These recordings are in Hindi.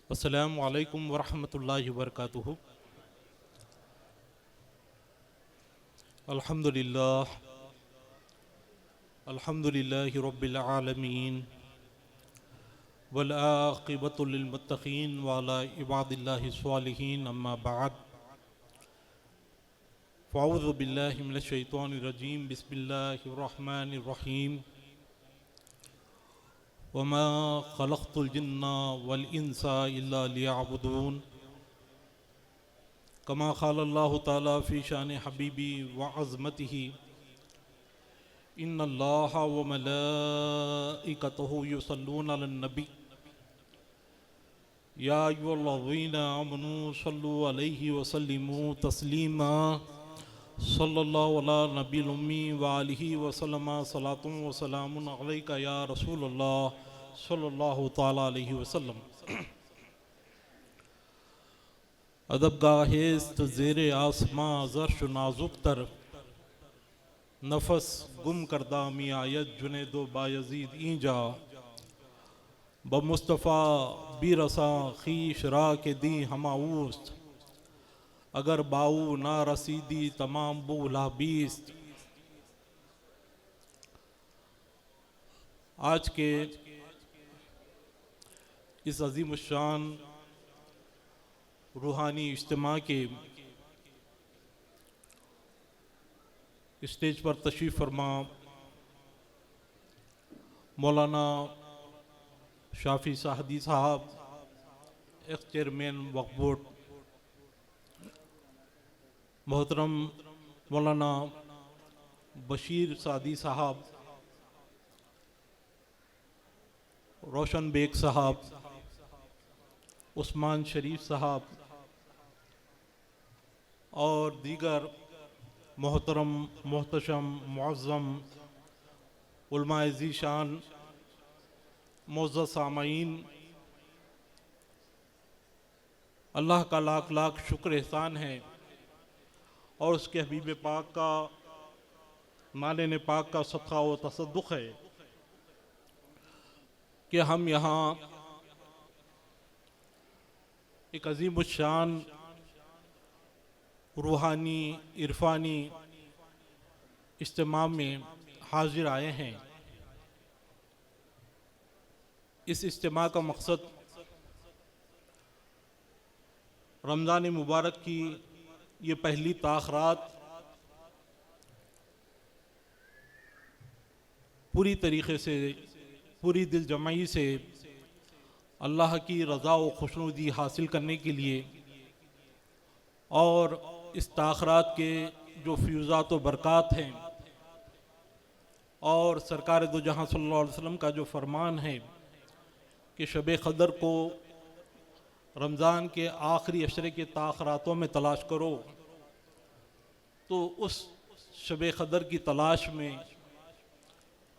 अस्सलामु अलैकुम वरहमतुल्लाहि वबरकातुहु। अल्हम्दुलिल्लाह अल्हम्दुलिल्लाहि रब्बिल आलमीन वल आक़िबतु लिल मुत्तक़ीन व अला इबादिल्लाहि स्वालिहीन, अम्मा बाद। फ़अऊज़ु बिल्लाहि मिनश शैतानिर रजीम, बिस्मिल्लाहिर रहमानिर रहीम। वमा ख़लक़तुल जिन्ना वल इंसा इल्ला लियअबुदून। कमा क़ाल अल्लाहु तआला फ़ी शान हबीबी व अज़मतिही, इन्नल्लाहा व मलाइकतहु युसल्लूना अलन नबी या अय्युहल्लज़ीना आमनू सल्लु अलैहि व सल्लिमू तस्लीमा। सल्लल्लाहु अला नबिय्यिल उम्मी व आलिहि व सल्लम सलातुन व सलामुन अलैका या रसूलल्लाह सल्लल्लाहु तआला अलैहि वसल्लम। अदबगाहेस्त ज़ेरे आसमां ज़र्श नाजुक तर, नफस गुम करदा मी आयत जुनेदो बायजीद ईजा। ब मुस्तफ़ा बी रसा खीश रा के दी हमाऊस्त, अगर बाऊ ना रसीदी तमाम बूला बीस्त। आज के इस अजीम शान रूहानी इज्तिमा के स्टेज पर तशरीफ़ फरमा मौलाना शाफ़ी साहदी साहब, एक्स चेयरमैन वक्फ बोर्ड, मोहतरम मौलाना बशीर सादी साहब, रोशन बेग साहब, उस्मान शरीफ साहब और दीगर मोहतरम मोहतशम मुअज़्ज़म उलमाए ज़ीशान, मुअज़्ज़ज़ सामाईन, अल्लाह का लाख लाख शुक्र एहसान है और उसके हबीब पाक का नाले पाक का सदक़ा व तसद्दुक़ है कि हम यहाँ एक अजीम शान रूहानी इरफानी इज्तिमा में हाजिर आए हैं। इस इज्तिमा का मकसद रमज़ान मुबारक की ये पहली ताख़रात पूरी तरीक़े से, पूरी दिल जमाई से अल्लाह की रज़ा व खुशनुदी हासिल करने के लिए और इस ताख़रात के जो फ़्यूज़ात व बरक़ात हैं और सरकार दो जहाँ सल्लल्लाहु अलैहि वसल्लम का जो फ़रमान है कि शब क़दर को रमज़ान के आखिरी अशरे के ताख़रातों में तलाश करो, तो उस शब क़दर की तलाश में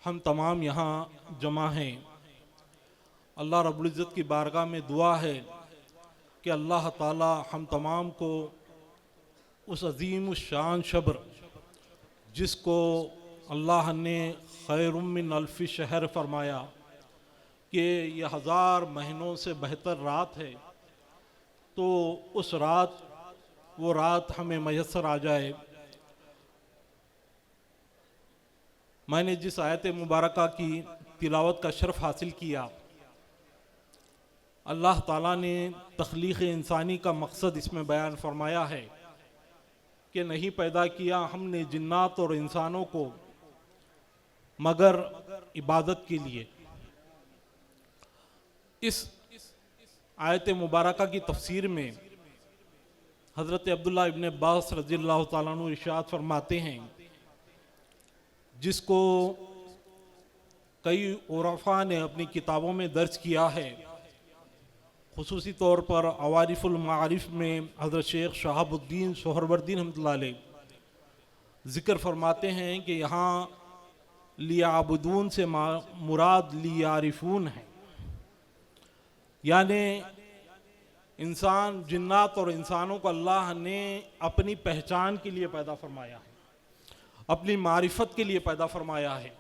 हम तमाम यहाँ जमा हैं। अल्लाह रब्बुल इज़्ज़त की बारगाह में दुआ है कि अल्लाह ताला हम तमाम को उस अज़ीम शान शब्र, जिसको अल्लाह ने खैरुम मिन अल्फ़ि शहर फरमाया कि यह 1000 महीनों से बेहतर रात है, तो उस रात, वो रात हमें मयस्सर आ जाए। मैंने जिस आयत मुबारका की तिलावत का शर्फ हासिल किया, अल्लाह ताला ने तख्लीक़ इंसानी का मकसद इसमें बयान फरमाया है कि नहीं पैदा किया हमने जिन्नात और इंसानों को मगर इबादत के लिए। इस आयत मुबारका की तफसीर में हज़रत अब्दुल्ला इब्न अब्बास रज़ियल्लाहु ताला अन्हु इरशाद फरमाते हैं, जिसको कई उरफ़ा ने अपनी किताबों में दर्ज किया है, खुसूसी तौर पर अवारिफ़ुल मारिफ़ में हज़रत शेख शहाबुद्दीन सोहरवर्दी रहमतुल्लाह अलैह ज़िक्र फरमाते हैं कि यहाँ लियाबुदून से मुराद लियारिफून है, यानी इंसान, जिन्नात और इंसानों को अल्लाह ने अपनी पहचान के लिए पैदा फरमाया है, अपनी मारिफत के लिए पैदा फरमाया है।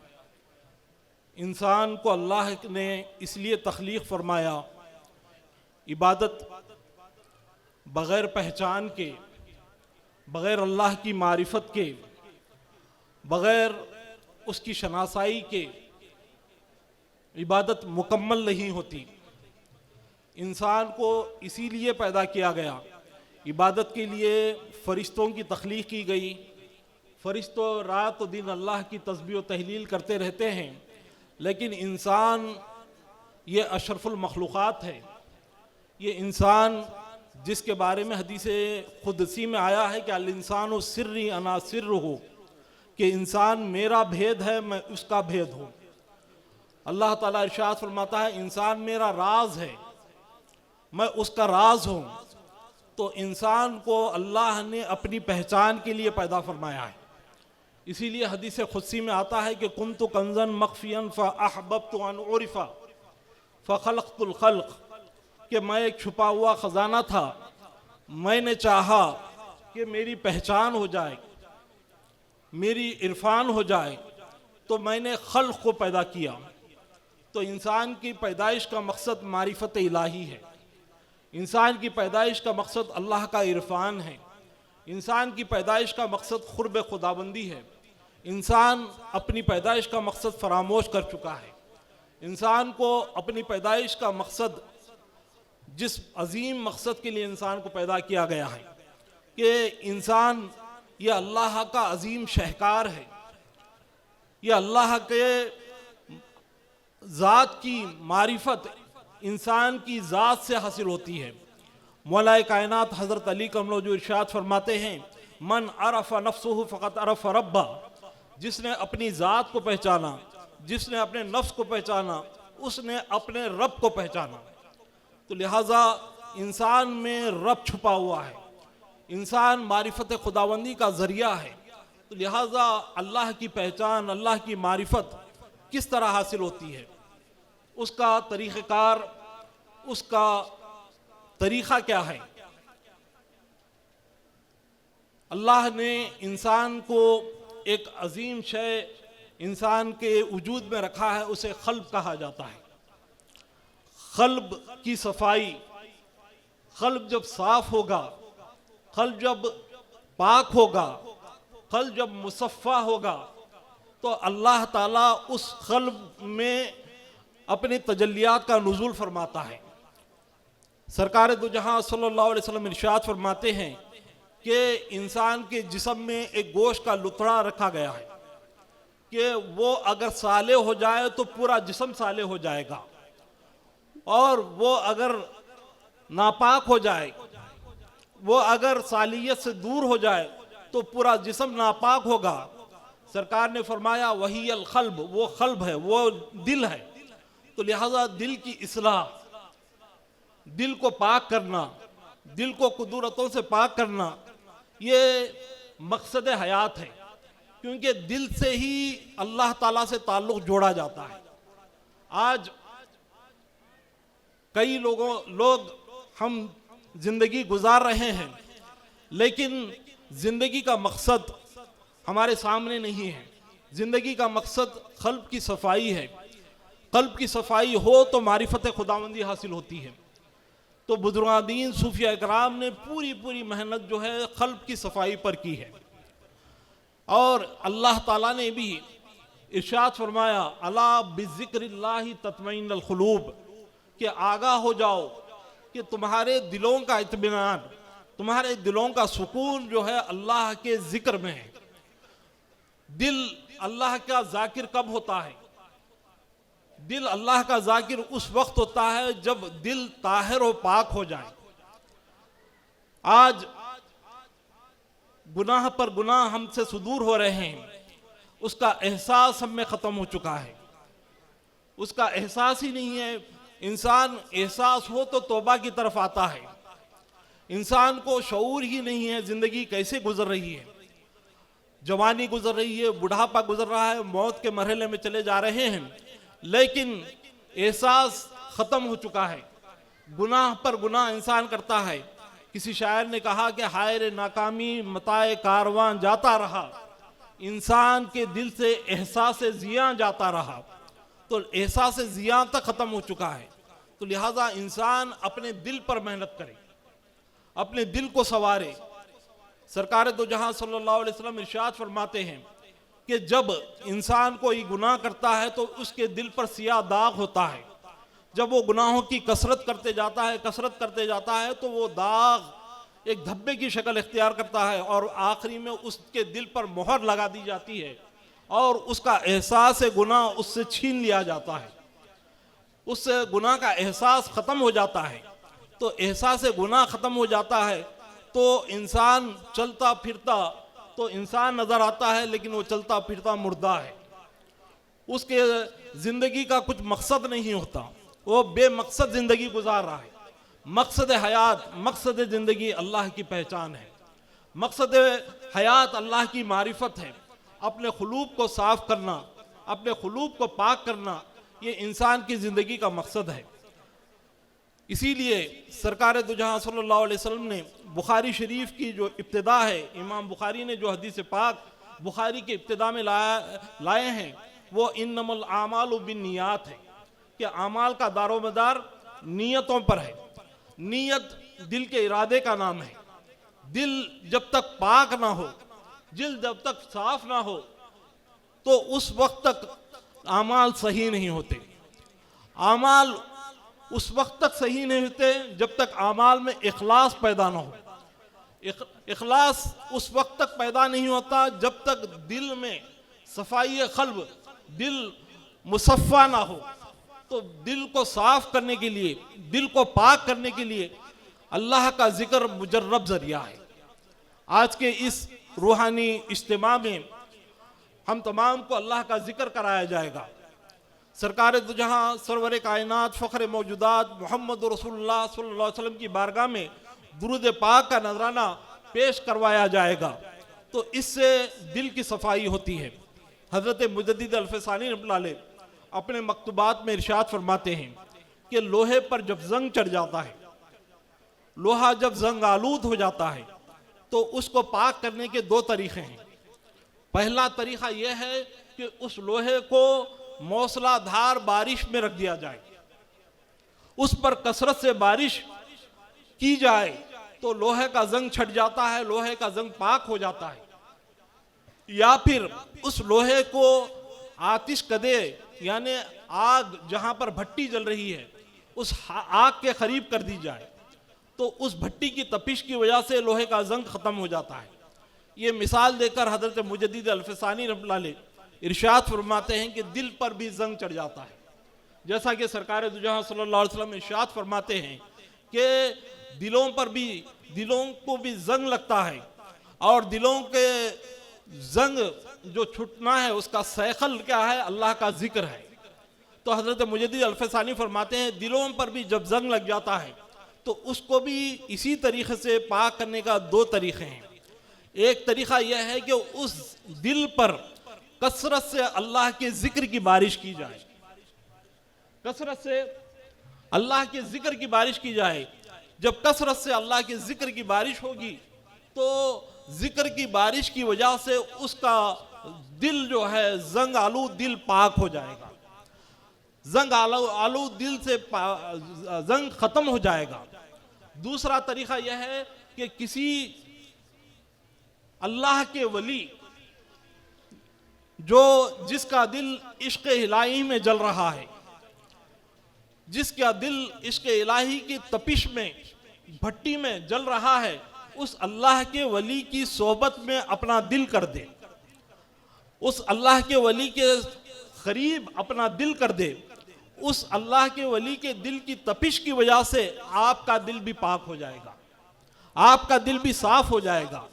इंसान को अल्लाह ने इसलिए तख्लीक़ फरमाया इबादत बग़ैर पहचान के, बग़ैर अल्लाह की मारिफत के, बग़ैर उसकी शनासाई के इबादत मुकम्मल नहीं होती। इंसान को इसीलिए पैदा किया गया, इबादत के लिए फ़रिश्तों की तख्लीक़ की गई। फ़रिश्तों रात और दिन अल्लाह की तस्बीह व तहलील करते रहते हैं, लेकिन इंसान ये अशरफुल मखलूक़ात है। ये इंसान जिसके बारे में हदीस क़ुदसी में आया है कि अल इंसानु सिर्री अना सिर्र हो, कि इंसान मेरा भेद है, मैं उसका भेद हूँ। अल्लाह ताला इरशाद फरमाता है इंसान मेरा राज है, मैं उसका राज हूँ। तो इंसान को अल्लाह ने अपनी पहचान के लिए पैदा फरमाया है। इसीलिए हदीस क़ुदसी में आता है कि कुन्तु कंज़न मख्फ़ियन फ़अहबब्तु अन उरिफ़ा फ़ख़लक़तुल ख़ल्क़, कि मैं एक छुपा हुआ ख़जाना था, मैंने चाहा कि मेरी पहचान हो जाए, मेरी इरफान हो जाए, तो मैंने खल्क़ को पैदा किया। तो इंसान की पैदाइश का मकसद मारिफत इलाही है, इंसान की पैदाइश का मकसद अल्लाह का इरफान है, इंसान की पैदाइश का मकसद क़ुर्ब खुदाबंदी है। इंसान अपनी पैदाइश का मकसद फरामोश कर चुका है। इंसान को अपनी पैदाइश का मकसद, जिस अजीम मकसद के लिए इंसान को पैदा किया गया है कि इंसान ये अल्लाह का अजीम शहकार है, ये अल्लाह के ज़ात की मारिफत इंसान की ज़ात से हासिल होती है। मौलाए कायनात हज़रत अली कमलो जो इरशाद फरमाते हैं, मन अरफ़ नफ्सुहु फ़क़त अरफ़ रब्बा, जिसने अपनी ज़ात को पहचाना, जिसने अपने नफ्स को पहचाना, उसने अपने रब को पहचाना। तो लिहाजा इंसान में रब छुपा हुआ है, इंसान मारिफत खुदाबंदी का ज़रिया है। तो लिहाजा अल्लाह की पहचान, अल्लाह की मारिफत किस तरह हासिल होती है, उसका तरीक़ाकार, उसका तरीक़ा क्या है। अल्लाह ने इंसान को एक अजीम शय इंसान के वजूद में रखा है, उसे क़ल्ब कहा जाता है। क़ल्ब की सफाई, क़ल्ब जब साफ होगा, क़ल्ब जब पाक होगा, क़ल्ब जब मुसफ़्फ़ा होगा, तो अल्लाह ताला उस क़ल्ब में अपने तजल्लियात का नुज़ूल फरमाता है। सरकार दो जहां सल्लल्लाहु अलैहि वसल्लम इरशाद फरमाते हैं कि इंसान के जिस्म में एक गोश्त का लुतड़ा रखा गया है कि वो अगर साले हो जाए तो पूरा जिस्म साले हो जाएगा, और वो अगर नापाक हो जाए, वो अगर सालियत से दूर हो जाए तो पूरा जिस्म नापाक होगा। सरकार ने फरमाया वही अल क़ल्ब, वो क़ल्ब है, वो दिल है। तो लिहाजा दिल की इस्लाह, दिल को पाक करना, दिल को कुदरतों से पाक करना, ये मकसद हयात है, क्योंकि दिल से ही अल्लाह ताला से ताल्लुक़ जोड़ा जाता है। आज कई लोग हम जिंदगी गुजार रहे हैं, लेकिन जिंदगी का मकसद हमारे सामने नहीं है। जिंदगी का मकसद क़ल्ब की सफाई है। क़ल्ब की सफाई हो तो मारिफत खुदावंदी हासिल होती है। तो बुजुर्गादीन सूफिया इकराम ने पूरी मेहनत जो है क़ल्ब की सफाई पर की है। और अल्लाह ताला ने भी इरशाद फरमाया अला बिज़िक्रिल्लाहि तत्मइन्नुल क़ुलूब, कि आगाह हो जाओ कि तुम्हारे दिलों का इत्मीनान, तुम्हारे दिलों का सुकून जो है अल्लाह के जिक्र में है। दिल अल्लाह का जाकिर कब होता है? दिल अल्लाह का जाकिर उस वक्त होता है जब दिल ताहिर और पाक हो जाए। आज गुनाह पर गुनाह हमसे सुदूर हो रहे हैं, उसका एहसास हम में ख़त्म हो चुका है, उसका एहसास ही नहीं है। इंसान एहसास हो तो तौबा की तरफ आता है। इंसान को शऊर ही नहीं है ज़िंदगी कैसे गुजर रही है। जवानी गुजर रही है, बुढ़ापा गुजर रहा है, मौत के मरहले में चले जा रहे हैं, लेकिन एहसास ख़त्म हो चुका है। गुनाह पर गुनाह इंसान करता है। किसी शायर ने कहा कि हाय रे नाकामी मताए कारवां जाता रहा, इंसान के दिल से एहसास ज़ियां जाता रहा। तो एहसास ज़ियां तक ख़त्म हो चुका है। तो लिहाजा इंसान अपने दिल पर मेहनत करे, अपने दिल को संवारे। सरकार दो जहां सल्लल्लाहु अलैहि वसल्लम इरशाद फरमाते हैं कि जब इंसान कोई गुनाह करता है तो उसके दिल पर सियाह दाग होता है। जब वो गुनाहों की कसरत करते जाता है तो वो दाग एक धब्बे की शक्ल इख्तियार करता है और आखिरी में उसके दिल पर मोहर लगा दी जाती है और उसका एहसास गुनाह उससे छीन लिया जाता है, उससे गुनाह का एहसास ख़त्म हो जाता है। तो एहसास गुनाह ख़त्म हो जाता है तो इंसान चलता फिरता तो इंसान नज़र आता है, लेकिन वो चलता फिरता मुर्दा है। उसके ज़िंदगी का कुछ मकसद नहीं होता, वो बेमकसद ज़िंदगी गुजार रहा है। मकसद हयात, मकसद ज़िंदगी अल्लाह की पहचान है, मकसद हयात अल्लाह की मारिफत है। अपने खुलूब को साफ करना, अपने खुलूब को पाक करना, ये इंसान की ज़िंदगी का मकसद है। इसीलिए सरकार दो जहां सल्लल्लाहु अलैहि वसल्लम ने बुखारी शरीफ की जो इब्तिदा है, इमाम बुखारी ने जो हदीस पाक बुखारी के इब्तिदा में लाए हैं वो इन्नमल आमालु बिन्नियात है कि आमाल का दारोमदार नीयतों पर है। नीयत दिल के इरादे का नाम है। दिल जब तक पाक ना हो, दिल जब तक साफ ना हो तो उस वक्त तक आमाल सही नहीं होते। आमाल उस वक्त तक सही नहीं होते जब तक आमाल में इखलास पैदा ना हो। इखलास उस वक्त तक पैदा नहीं होता जब तक दिल में सफाई क़ल्ब, दिल मुसफ़ा ना हो। तो दिल को साफ करने के लिए, दिल को पाक करने के लिए अल्लाह का जिक्र मुजर्रब जरिया है। आज के इस रूहानी इज्तिमा में हम तमाम को अल्लाह का जिक्र कराया जाएगा। सरकार दो जहां सरवर कायनात फ़ख्र मौजूदात मोहम्मद रसूलुल्लाह सल्लल्लाहु अलैहि वसल्लम की बारगाह में दुरूद पाक का नजराना पेश करवाया जाएगा। तो इससे दिल की सफाई होती है। हज़रत मुजद्दिद अल-फ़सानी रहमतुल्लाह अलैह अपने मकतूबात में इरशाद फरमाते हैं कि लोहे पर जब जंग चढ़ जाता है, लोहा जब जंग आलूद हो जाता है तो उसको पाक करने के दो तरीक़े हैं। पहला तरीक़ा यह है कि उस लोहे को मौसलाधार बारिश में रख दिया जाए, उस पर कसरत से बारिश की जाए तो लोहे का जंग छट जाता है, लोहे का जंग पाक हो जाता है। या फिर उस लोहे को आतिश कदे यानी आग जहां पर भट्टी जल रही है उस आग के करीब कर दी जाए तो उस भट्टी की तपिश की वजह से लोहे का जंग ख़त्म हो जाता है। ये मिसाल देकर हज़रत मुजद्दिद अल-फ़सानी रहमतुल्लाह अलैह इरशाद फरमाते हैं कि दिल पर भी जंग चढ़ जाता है। जैसा कि सरकार दो जहां सल्लल्लाहु अलैहि वसल्लम इरशाद फरमाते हैं कि दिलों को भी जंग लगता है और दिलों के जंग जो छुटना है उसका सैखल क्या है, अल्लाह का जिक्र है। तो हज़रत मुजद्दिद अल-फ़सानी फरमाते हैं दिलों पर भी जब जंग लग जाता है तो उसको भी इसी तरीक़े से पाक करने का दो तरीक़े हैं। एक तरीक़ा यह है कि उस दिल पर कसरत से अल्लाह के जिक्र की बारिश की जाए, कसरत से अल्लाह के जिक्र की बारिश की जाए। जब कसरत से अल्लाह के जिक्र की बारिश होगी तो जिक्र की बारिश की वजह से उसका दिल जो है जंग आलू दिल पाक हो जाएगा, जंग आलू दिल से जंग खत्म हो जाएगा। दूसरा तरीका यह है कि किसी अल्लाह के वली जिसका दिल इश्क इलाही में जल रहा है, जिसका दिल इश्क इलाही की तपिश में भट्टी में जल रहा है, उस अल्लाह के वली की सोहबत में अपना दिल कर दे, उस अल्लाह के वली के करीब अपना दिल कर दे। उस अल्लाह के वली के दिल की तपिश की वजह से आपका दिल भी पाक हो जाएगा, आपका दिल भी साफ हो जाएगा।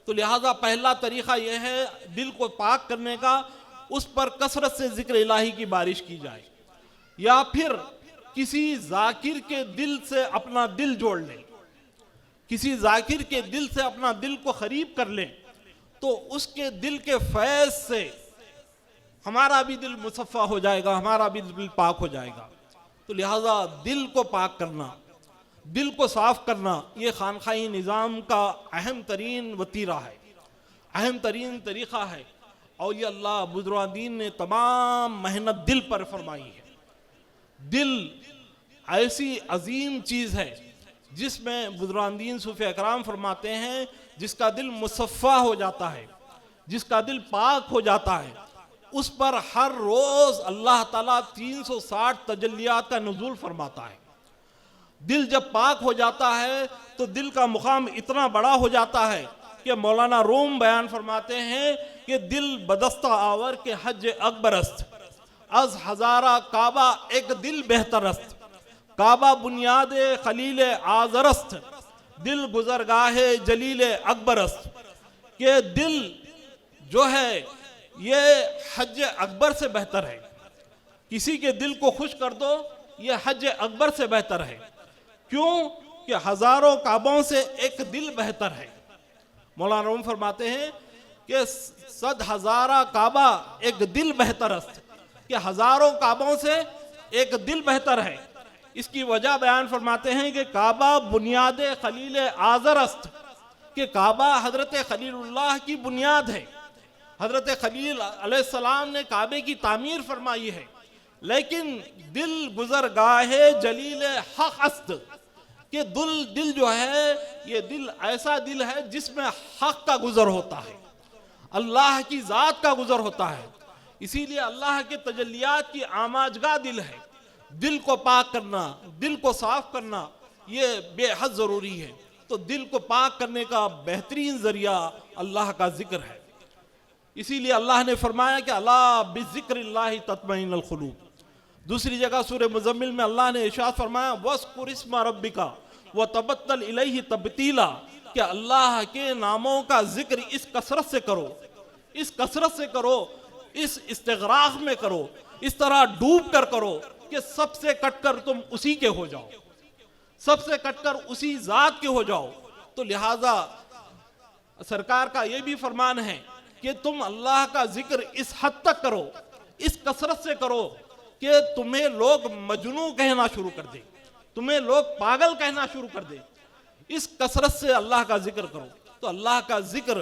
तो लिहाजा पहला तरीका यह है दिल को पाक करने का, उस पर कसरत से जिक्र इलाही की बारिश की जाए। या फिर किसी जाकिर के दिल से अपना दिल जोड़ लें, किसी जाकिर के दिल से अपना दिल को करीब कर लें तो उसके दिल के फैज़ से हमारा भी दिल मुसफ़ा हो जाएगा, हमारा भी दिल पाक हो जाएगा। तो लिहाजा दिल को पाक करना, दिल को साफ करना, ये खानखाई निज़ाम का अहम तरीन वतीरा है, अहम तरीन तरीक़ा है। और ये अल्लाह बुज़ुर्गान दीन ने तमाम मेहनत दिल पर फरमाई है। दिल ऐसी अजीम चीज़ है जिसमें बुज़ुर्गान सूफ़ी अकराम फरमाते हैं जिसका दिल मुसफ़्फ़ा हो जाता है, जिसका दिल पाक हो जाता है, उस पर हर रोज़ अल्लाह ताला 360 तजल्लियात का नुज़ूल फरमाता है। दिल जब पाक हो जाता है तो दिल का मुकाम इतना बड़ा हो जाता है कि मौलाना रूम बयान फरमाते हैं कि दिल बदस्ता आवर के हज अकबरस्त, अज हजारा काबा एक दिल बेहतरस्त, काबा बुनियाद खलील आजरस्त, दिल गुजरगाहे जलील अकबरस्त। के दिल जो है ये हज अकबर से बेहतर है। किसी के दिल को खुश कर दो, ये हज अकबर से बेहतर है। क्यों? कि हजारों काबों से एक दिल बेहतर है। मौलाना रूम फरमाते हैं कि 100,000 काबा एक दिल बेहतरस्त, कि हजारों काबों से एक दिल बेहतर है। इसकी वजह बयान फरमाते हैं कि काबा बुनियाद खलील आजरस्त, कि काबा हजरत खलीलुल्लाह की बुनियाद है। हजरत खलील अलैहिस्सलाम ने काबे की तामीर फरमाई है, लेकिन दिल गुजरगाहे जलील हक अस्त, कि दिल जो है ये दिल ऐसा दिल है जिसमें हक का गुजर होता है, अल्लाह की ज़ात का गुजर होता है। इसीलिए अल्लाह के तजल्लियात की आमाजगा दिल है। दिल को पाक करना, दिल को साफ करना ये बेहद ज़रूरी है। तो दिल को पाक करने का बेहतरीन ज़रिया अल्लाह का ज़िक्र है। इसीलिए अल्लाह ने फरमाया कि अला बिज़िक्रिल्लाहि तत्मइन्नुल क़ुलूब। दूसरी जगह सूरह मुज़म्मिल में अल्लाह ने इरशाद फरमाया वज़्कुर इस्मा रब्बिका व तबत्तल इलैहि तब्तीला, कि अल्लाह के नामों का जिक्र इस कसरत से करो, इस कसरत से करो, इस इस्तिग़राक़ में करो, इस तरह डूब कर करो कि सबसे कटकर तुम उसी के हो जाओ, सबसे कटकर उसी ज़ात के हो जाओ। तो लिहाजा सरकार का ये भी फरमान है कि तुम अल्लाह का जिक्र इस हद तक करो, इस कसरत से करो कि तुम्हें लोग मजनू कहना शुरू कर दे, तुम्हें लोग पागल कहना शुरू कर दे। इस कसरत से अल्लाह का जिक्र करो। तो अल्लाह का जिक्र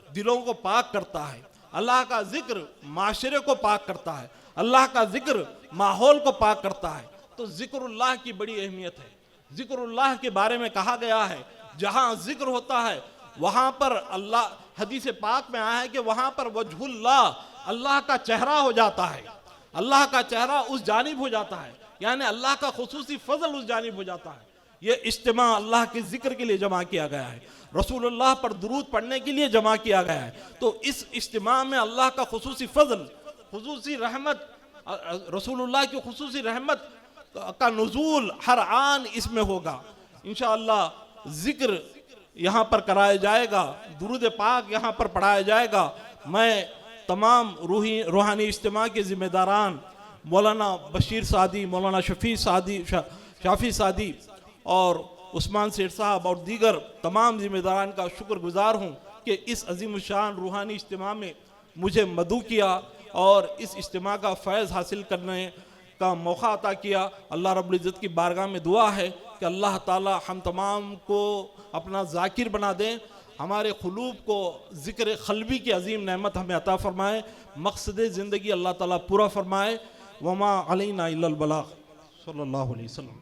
दिलों को पाक करता है, अल्लाह का जिक्र माशरे को पाक करता है, अल्लाह का जिक्र माहौल को पाक करता है। तो जिक्रुल्लाह की बड़ी अहमियत है। जिक्रुल्लाह के बारे में कहा गया है जहाँ जिक्र होता है वहाँ पर अल्लाह, हदीस पाक में आया है कि वहाँ पर वजहुल्लाह, अल्लाह का चेहरा हो जाता है, अल्लाह का चेहरा उस जानिब हो जाता है, यानी अल्लाह का खुसूसी फजल उस जानिब हो जाता है। ये इज्तिमा अल्लाह के जिक्र के लिए जमा किया गया है, रसूलुल्लाह पर दुरूद पढ़ने के लिए जमा किया गया है। तो इस इज्तिमा में अल्लाह का खुसूसी फजल, खुसूसी रहमत, रसूलुल्लाह की खुसूसी रहमत का नुज़ूल हर आन इसमें होगा। इंशाअल्लाह जिक्र यहाँ पर कराया जाएगा, दुरूद पाक यहाँ पर पढ़ाया जाएगा। मैं तमाम रूहानी इज्तिमा के ज़िम्मेदारान मौलाना बशीर सादी, मौलाना शाफ़ी सादी और उस्मान सेठ साहब और दीगर तमाम ज़िम्मेदारान का शुक्रगुजार हूँ कि इस अजीम शान रूहानी इज्तिमा में मुझे मदऊ किया और इस इज्तिमा का फैज़ हासिल करने का मौका अता किया। अल्लाह रब्बुल इज़्ज़त की बारगाह में दुआ है कि अल्लाह ताला हम तमाम को अपना ज़ाकिर बना दें, हमारे क़ुलूब को ज़िक्र क़ल्बी की अजीम नेमत हमें अता फ़रमाए, मक़सद ज़िंदगी अल्लाह ताला पूरा फ़रमाए। वमा अलैना इल्लल बलाग़। सल्लल्लाहु अलैहि वसल्लम।